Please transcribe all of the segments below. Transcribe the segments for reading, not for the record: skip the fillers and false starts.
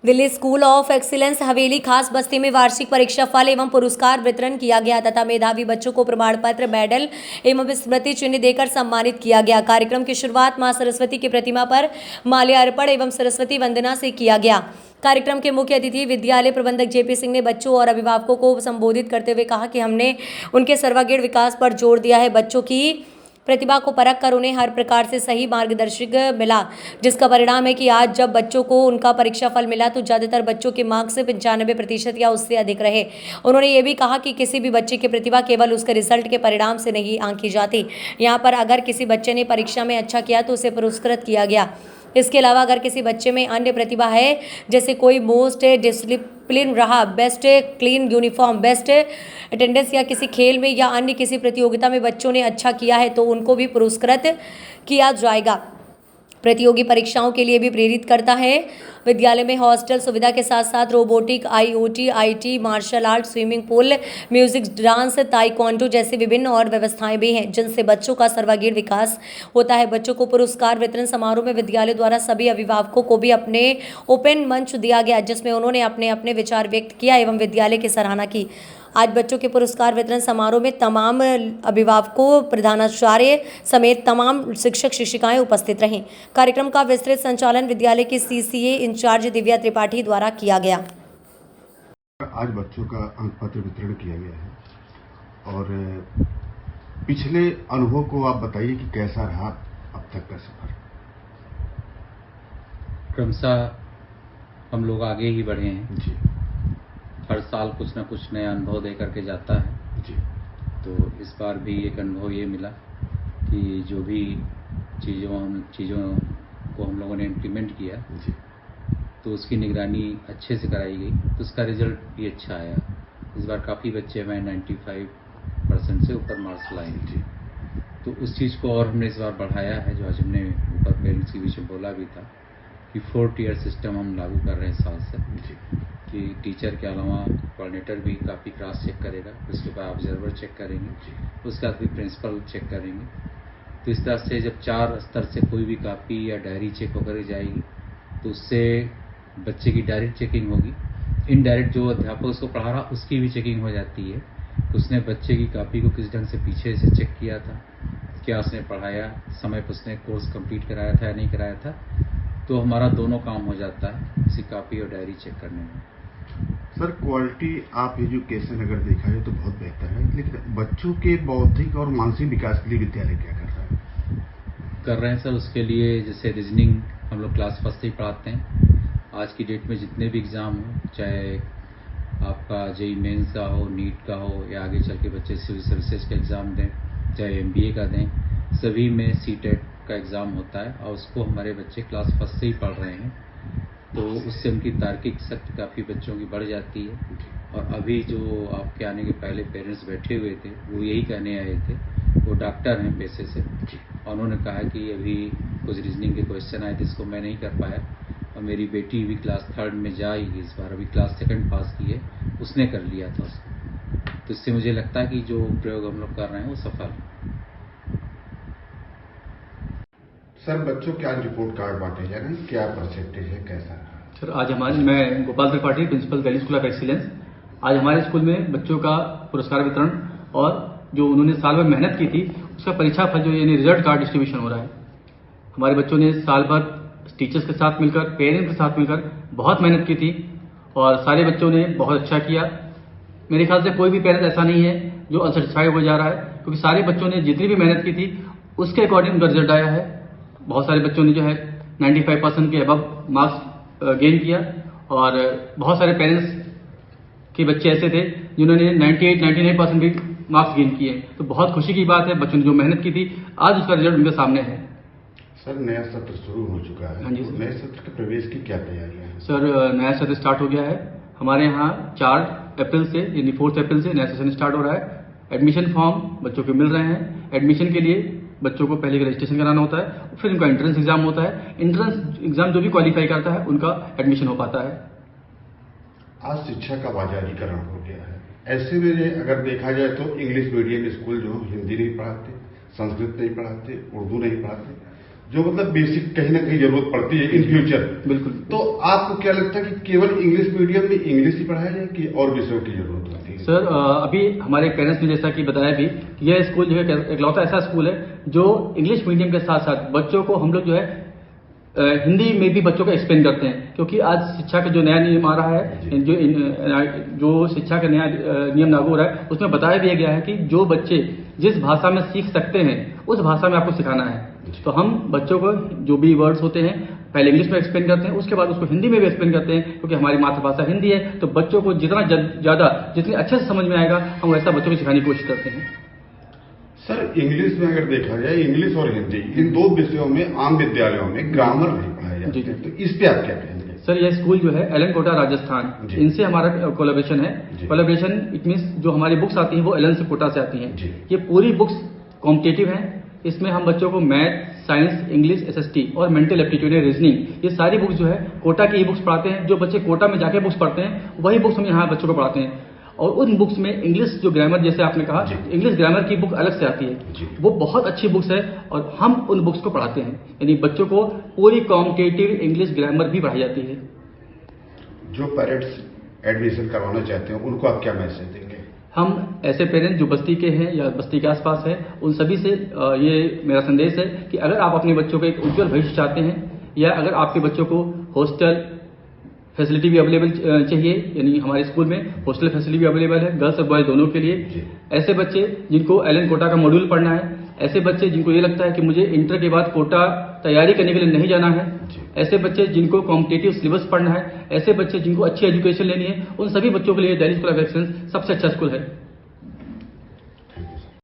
Delhi school of excellence हवेली खास बस्ती में वार्षिक परीक्षा फल एवं पुरस्कार वितरण किया गया तथा मेधावी बच्चों को प्रमाण पत्र, मेडल एवं स्मृति चिन्ह देकर सम्मानित किया गया। कार्यक्रम की शुरुआत मां सरस्वती की प्रतिमा पर माल्यार्पण एवं सरस्वती वंदना से किया गया। कार्यक्रम के मुख्य अतिथि विद्यालय प्रबंधक जेपी सिंह ने बच्चों और अभिभावकों को संबोधित करते हुए कहा कि हमने उनके सर्वांगीण विकास पर जोर दिया है। बच्चों की प्रतिभा को परख कर उन्हें हर प्रकार से सही मार्गदर्शक मिला, जिसका परिणाम है कि आज जब बच्चों को उनका परीक्षा फल मिला तो ज़्यादातर बच्चों के मार्क्स 95% या उससे अधिक रहे। उन्होंने ये भी कहा कि किसी भी बच्चे की प्रतिभा केवल उसके रिजल्ट के परिणाम से नहीं आंकी जाती। यहाँ पर अगर किसी बच्चे ने परीक्षा में अच्छा किया तो उसे पुरस्कृत किया गया। इसके अलावा अगर किसी बच्चे में अन्य प्रतिभा है, जैसे कोई मोस्ट डिसिप्लिन रहा, best clean uniform, best attendance या किसी खेल में या अन्य किसी प्रतियोगिता में बच्चों ने अच्छा किया है तो उनको भी पुरस्कृत किया जाएगा। प्रतियोगी परीक्षाओं के लिए भी प्रेरित करता है। विद्यालय में हॉस्टल सुविधा के साथ साथ robotic, IoT, IT, martial art, swimming pool, music, dance, taekwondo जैसी विभिन्न और व्यवस्थाएं भी हैं, जिनसे बच्चों का सर्वांगीण विकास होता है। बच्चों को पुरस्कार वितरण समारोह में विद्यालय द्वारा सभी अभिभावकों को भी अपने ओपन मंच दिया गया, जिसमें उन्होंने अपने अपने विचार व्यक्त किया एवं विद्यालय की सराहना की। आज बच्चों के पुरस्कार वितरण समारोह में तमाम अभिभावकों, प्रधानाचार्य समेत तमाम शिक्षक शिक्षिकाएं उपस्थित रहीं। कार्यक्रम का विस्तृत संचालन विद्यालय की CCA इंचार्ज दिव्या त्रिपाठी द्वारा किया गया। आज बच्चों का अंक पत्र वितरण किया गया है और पिछले अनुभव को आप बताइए कि कैसा रहा अब तक का सफर। क्रमशः हम लोग आगे ही बढ़े हैं जी। हर साल कुछ ना कुछ नया अनुभव दे करके जाता है जी। तो इस बार भी एक अनुभव ये मिला कि जो भी चीज़ों को हम लोगों ने इम्प्लीमेंट किया जी। तो उसकी निगरानी अच्छे से कराई गई तो उसका रिजल्ट भी अच्छा आया। इस बार काफ़ी बच्चे हमें 95% से ऊपर मार्क्स लाए। जी। तो उस चीज़ को और हमने इस बार बढ़ाया है, जो आज हमने ऊपर पेरेंट्स के बीच में बोला भी था कि 4 टियर सिस्टम हम लागू कर रहे हैं साल से। जी। कि टीचर के अलावा कोऑर्डिनेटर भी काफ़ी क्रॉस चेक करेगा, उसके बाद ऑब्जर्वर चेक करेंगे, उसके बाद भी प्रिंसिपल चेक करेंगे। तो इस तरह से जब 4 स्तर से कोई भी कॉपी या डायरी चेक होकर जाएगी तो उससे बच्चे की डायरेक्ट चेकिंग होगी। इनडायरेक्ट जो अध्यापक उसको पढ़ा रहा उसकी भी चेकिंग हो जाती है। तो उसने बच्चे की कॉपी को किस ढंग से पीछे से चेक किया था, क्या उसने पढ़ाया, समय पर उसने कोर्स कंप्लीट कराया था या नहीं कराया था। तो हमारा दोनों काम हो जाता है किसी कॉपी और डायरी चेक करने में। सर, क्वालिटी ऑफ एजुकेशन अगर देखा जाए तो बहुत बेहतर है, लेकिन बच्चों के बौद्धिक और मानसिक विकास के लिए विद्यालय क्या कर रहा है? सर उसके लिए जैसे रीजनिंग हम लोग क्लास फर्स्ट से ही पढ़ाते हैं। आज की डेट में जितने भी एग्ज़ाम हो, चाहे आपका JEE मेंस का हो, नीट का हो या आगे चल के बच्चे सिविल सर्विसेज का एग्ज़ाम दें, चाहे MBA का दें, सभी में CTET का एग्ज़ाम होता है और उसको हमारे बच्चे क्लास फर्स्ट से ही पढ़ रहे हैं। तो उससे उनकी तार्किक शक्ति काफ़ी बच्चों की बढ़ जाती है। और अभी जो आपके आने के पहले पेरेंट्स बैठे हुए थे वो यही कहने आए थे, वो डॉक्टर हैं पेशे से, और उन्होंने कहा कि अभी कुछ रीजनिंग के क्वेश्चन आए थे, इसको मैं नहीं कर पाया और मेरी बेटी भी क्लास 3rd में जाएगी, इस बार अभी क्लास 2nd पास की है, उसने कर लिया था उसको। तो इससे मुझे लगता है कि जो प्रयोग हम लोग कर रहे हैं वो सफल है। सर, बच्चों के आज रिपोर्ट कार्ड बांटे जा रहे हैं, क्या परसेंटेज है, कैसा रहा? सर, आज मैं Gopal Tripathi, principal Delhi school of excellence. आज हमारे स्कूल में बच्चों का पुरस्कार वितरण और जो उन्होंने साल भर मेहनत की थी उसका परीक्षा फल जो यानी रिजल्ट कार्ड डिस्ट्रीब्यूशन हो रहा है। हमारे बच्चों ने साल भर टीचर्स के साथ मिलकर, पेरेंट्स के साथ मिलकर बहुत मेहनत की थी और सारे बच्चों ने बहुत अच्छा किया। मेरे ख्याल से कोई भी पेरेंट्स ऐसा नहीं है जो अनसेटिस्फाइड हो जा रहा है, क्योंकि सारे बच्चों ने जितनी भी मेहनत की थी उसके अकॉर्डिंग उनका रिजल्ट आया है। बहुत सारे बच्चों ने जो है 95% के अबव मार्क्स गेन किया और बहुत सारे पेरेंट्स के बच्चे ऐसे थे जिन्होंने 98-99% भी मार्क्स गेन किए। तो बहुत खुशी की बात है, बच्चों ने जो मेहनत की थी आज उसका रिजल्ट उनके सामने है। सर, नया सत्र शुरू हो चुका है। हाँ जी, नए सत्र के प्रवेश की क्या तैयारियां हैं? सर, नया सत्र स्टार्ट हो गया है हमारे यहाँ 4 अप्रैल से, यानी 4 अप्रैल से नया सेशन स्टार्ट हो रहा है। एडमिशन फॉर्म बच्चों के मिल रहे हैं। एडमिशन के लिए बच्चों को पहले रजिस्ट्रेशन कराना होता है, फिर उनका एंट्रेंस एग्जाम होता है। एंट्रेंस एग्जाम जो भी क्वालिफाई करता है उनका एडमिशन हो पाता है। आज शिक्षा का बाजारीकरण हो गया है, ऐसे में अगर देखा जाए तो इंग्लिश मीडियम स्कूल जो हिंदी नहीं पढ़ाते, संस्कृत नहीं पढ़ाते, उर्दू नहीं पढ़ाते, जो मतलब बेसिक कहीं ना कहीं जरूरत पड़ती है इन फ्यूचर। बिल्कुल। तो आपको क्या लगता है कि केवल इंग्लिश मीडियम में इंग्लिश ही पढ़ाया जाए कि और विषयों की जरूरत होती है? सर अभी हमारे पेरेंट्स ने जैसा कि बताया भी कि यह स्कूल जो है इकलौता ऐसा स्कूल है जो इंग्लिश मीडियम के साथ साथ बच्चों को हम लोग जो है हिंदी में भी बच्चों को एक्सप्लेन करते हैं, क्योंकि आज शिक्षा का जो नया नियम आ रहा है, जो शिक्षा का नया नियम लागू हो रहा है, उसमें बताया भी गया है कि जो बच्चे जिस भाषा में सीख सकते हैं उस भाषा में आपको सिखाना है। तो हम बच्चों को जो भी वर्ड्स होते हैं पहले इंग्लिश में एक्सप्लेन करते हैं, उसके बाद उसको हिंदी में भी एक्सप्लेन करते हैं, क्योंकि हमारी मातृभाषा हिंदी है। तो बच्चों को जितना ज्यादा जितने अच्छे से समझ में आएगा हम वैसा बच्चों को सिखाने की कोशिश करते हैं। सर इंग्लिश में अगर देखा जाए, इंग्लिश और हिंदी इन दो विषयों में आम विद्यालयों में ग्रामर नहीं पढ़ाया जाता है, तो इस पे आप क्या कहेंगे? सर यह स्कूल जो है एलन कोटा राजस्थान, इनसे हमारा कोलैबोरेशन है। कोलैबोरेशन इट मींस जो हमारी बुक्स आती हैं वो एलन से कोटा से आती हैं। ये पूरी बुक्स कॉम्पिटिटिव हैं। इसमें हम बच्चों को मैथ, साइंस, इंग्लिश, एसएसटी और मेंटल एप्टीट्यूड, रीजनिंग, ये सारी बुक्स जो है कोटा की ही बुक्स पढ़ाते हैं। जो बच्चे कोटा में जाके बुक्स पढ़ते हैं वही बुक्स हम यहाँ बच्चों को पढ़ाते हैं। और उन बुक्स में इंग्लिश जो ग्रामर, जैसे आपने कहा, इंग्लिश ग्रामर की बुक अलग से आती है, वो बहुत अच्छी बुक्स है और हम उन बुक्स को पढ़ाते हैं। यानी बच्चों को पूरी कॉम्पिटिटिव इंग्लिश ग्रामर भी पढ़ाई जाती है। जो पेरेंट्स एडमिशन करवाना चाहते हैं उनको आप क्या मैसेज देंगे? हम ऐसे पेरेंट्स जो बस्ती के हैं या बस्ती के आसपास है, उन सभी से ये मेरा संदेश है कि अगर आप अपने बच्चों को एक उज्जवल भविष्य चाहते हैं, या अगर आपके बच्चों को हॉस्टल फैसिलिटी भी अवेलेबल चाहिए, यानी हमारे स्कूल में हॉस्टल फैसिलिटी भी अवेलेबल है गर्ल्स और बॉयज दोनों के लिए। ऐसे बच्चे जिनको एलन कोटा का मॉड्यूल पढ़ना है, ऐसे बच्चे जिनको ये लगता है कि मुझे इंटर के बाद कोटा तैयारी करने के लिए नहीं जाना है, ऐसे बच्चे जिनको कॉम्पिटिटिव सिलेबस पढ़ना है, ऐसे बच्चे जिनको अच्छी एजुकेशन लेनी है, उन सभी बच्चों के लिए दिल्ली स्कूल ऑफ एक्सीलेंस सबसे अच्छा स्कूल है।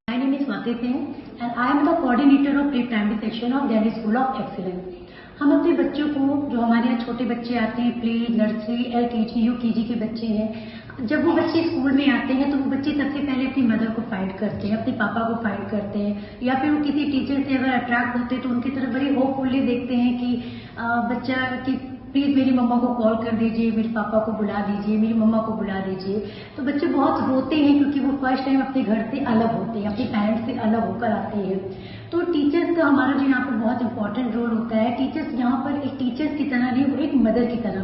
My name is Swati Singh and I am the coordinator of pre-primary section of Delhi School of Excellence. हम अपने बच्चों को, जो हमारे यहाँ छोटे बच्चे आते हैं, प्ले, नर्सरी, LKG, UKG के बच्चे हैं, जब वो बच्चे स्कूल में आते हैं तो वो बच्चे सबसे पहले अपनी मदर को फाइंड करते हैं, अपने पापा को फाइंड करते हैं, या फिर वो किसी टीचर से अगर अट्रैक्ट होते हैं तो उनकी तरफ बड़ी होपफुली देखते हैं कि बच्चा कि प्लीज मेरी मम्मा को कॉल कर दीजिए, मेरे पापा को बुला दीजिए, मेरी मम्मा को बुला दीजिए। तो बच्चे बहुत रोते हैं क्योंकि वो फर्स्ट टाइम अपने घर से अलग होते हैं, अपने पेरेंट्स से अलग होकर आते हैं। तो टीचर्स का हमारा जो यहाँ पर बहुत इंपॉर्टेंट रोल होता है। टीचर्स यहाँ पर एक टीचर्स की तरह नहीं, वो एक मदर की तरह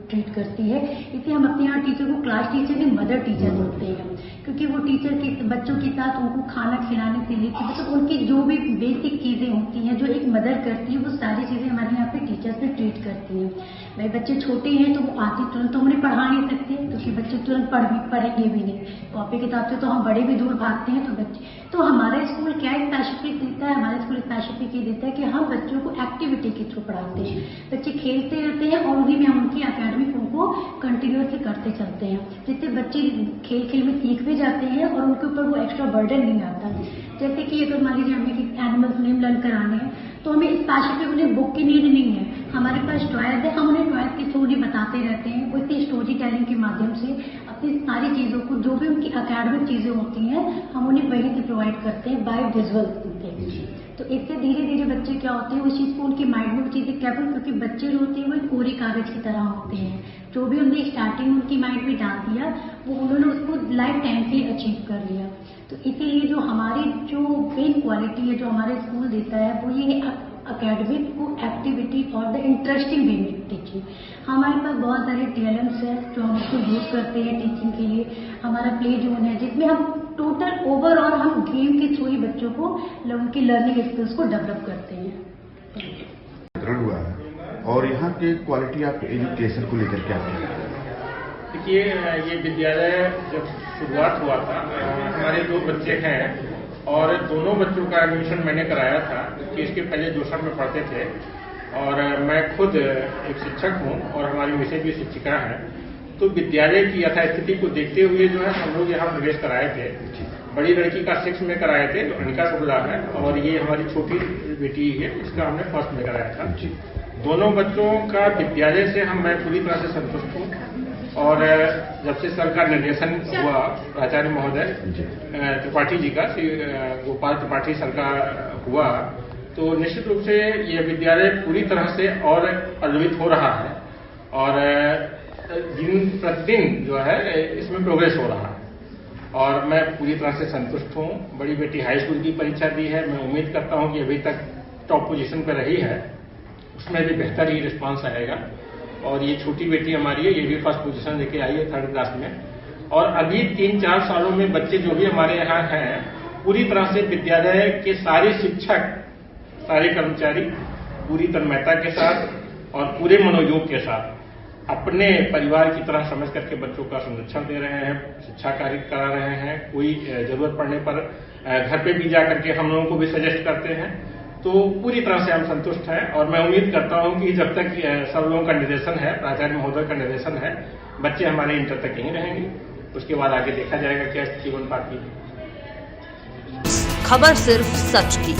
ट्रीट करती है। इसलिए हम अपने यहाँ टीचर को क्लास टीचर नहीं मदर टीचर बोलते हैं, क्योंकि वो टीचर के बच्चों के साथ उनको खाना खिलाने से लेकर मतलब उनकी जो भी बेसिक चीजें होती हैं जो एक मदर करती है, वो सारी चीजें हमारे यहाँ पे टीचर्स से ट्रीट करती हैं। भाई बच्चे छोटे हैं तो वो आते तुरंत तो उन्हें पढ़ा नहीं सकते, क्योंकि बच्चे तुरंत पढ़ेंगे भी नहीं, कॉपी किताब से तो हम बड़े भी दूर भागते हैं। तो बच्चे, तो हमारा स्कूल क्या स्पेसिफिक देता है, हमारा स्कूल स्पेसिफिक ये देता है कि हम बच्चों को एक्टिविटी के थ्रू पढ़ाते हैं। बच्चे खेलते रहते हैं और उन्हीं में हम उनकी एकेडमिक उनको कंटिन्यूसली करते चलते हैं, जिससे बच्चे खेल खेल में सीख भी जाते हैं और उनके ऊपर वो एक्स्ट्रा बर्डन नहीं आता। जैसे कि अगर मान लीजिए हमें एनिमल्स नेम लर्न कराने हैं तो हमें स्पेसिफिक उन्हें बुक की नीड नहीं है, हमारे पास टॉयज है, हम उन्हें टॉयज की थ्रू ही बताते रहते हैं। उसी स्टोरी टेलिंग के माध्यम से अपनी सारी चीज़ों को, जो भी उनकी अकेडमिक चीज़ें होती हैं, हम उन्हें वहीं से प्रोवाइड करते हैं बाय विजुअल। तो इससे धीरे धीरे बच्चे क्या होते हैं, उस चीज़ को उनके माइंड में चीज़ें कैबल, क्योंकि बच्चे जो होते हैं वो एक कोरे कागज की तरह होते हैं। जो भी हमने स्टार्टिंग में उनकी माइंड में डाल दिया वो उन्होंने उसको लाइफ टाइम के लिए अचीव कर लिया। तो इसीलिए जो हमारी जो मेन क्वालिटी है जो हमारा स्कूल देता है वो ये अकेडमिक को एक्टिविटी और द इंटरेस्टिंग वे में टीचिंग। हमारे पास बहुत सारे TLMs है जो हम उसको यूज करते हैं टीचिंग के लिए। हमारा प्ले जोन है जिसमें हम टोटल ओवरऑल हम गेम के थ्रू ही बच्चों को उनकी लर्निंग स्किल्स को डेवलप करते हैं। हुआ है और यहाँ के क्वालिटी ऑफ एजुकेशन को लेकर क्या कहते हैं? देखिए, ये विद्यालय जब शुरुआत हुआ था, हमारे 2 बच्चे हैं और दोनों बच्चों का एडमिशन मैंने कराया था, कि इसके पहले जोशर में पढ़ते थे और मैं खुद एक शिक्षक हूँ और हमारी मिसेज भी शिक्षिका हैं। तो विद्यालय की यथास्थिति को देखते हुए जो है हम लोग यहाँ प्रवेश कराए थे। बड़ी लड़की का 6 में कराए थे, अनिका शुक्ला है, और ये हमारी छोटी बेटी है, इसका हमने 1st में कराया था। दोनों बच्चों का विद्यालय से मैं पूरी तरह से संतुष्ट हूँ। और जब से सर का निर्देशन हुआ, प्राचार्य महोदय त्रिपाठी जी का, श्री गोपाल त्रिपाठी सर का हुआ, तो निश्चित रूप से ये विद्यालय पूरी तरह से और अद्भुत हो रहा है और दिन प्रतिदिन जो है इसमें प्रोग्रेस हो रहा है और मैं पूरी तरह से संतुष्ट हूँ। बड़ी बेटी हाई स्कूल की परीक्षा दी है, मैं उम्मीद करता हूँ कि अभी तक टॉप पोजीशन पर रही है, उसमें भी बेहतर ही रिस्पांस आएगा। और ये छोटी बेटी हमारी है, ये भी फर्स्ट पोजीशन लेके आई है 3rd क्लास में। और अभी 3-4 सालों में बच्चे जो भी हमारे यहाँ हैं, पूरी तरह से विद्यालय के सारे शिक्षक, सारे कर्मचारी पूरी तन्मयता के साथ और पूरे मनोयोग के साथ अपने परिवार की तरह समझ करके बच्चों का संरक्षण दे रहे हैं, शिक्षा कार्य करा रहे हैं। कोई जरूरत पड़ने पर घर पे भी जा करके हम लोगों को भी सजेस्ट करते हैं। तो पूरी तरह से हम संतुष्ट हैं और मैं उम्मीद करता हूं कि जब तक सब लोगों का निर्देशन है, प्राचार्य महोदय का निर्देशन है, बच्चे हमारे इंटर तक यहीं रहेंगे। उसके बाद आगे देखा जाएगा क्या स्थिति बन पाती है। खबर सिर्फ सच की।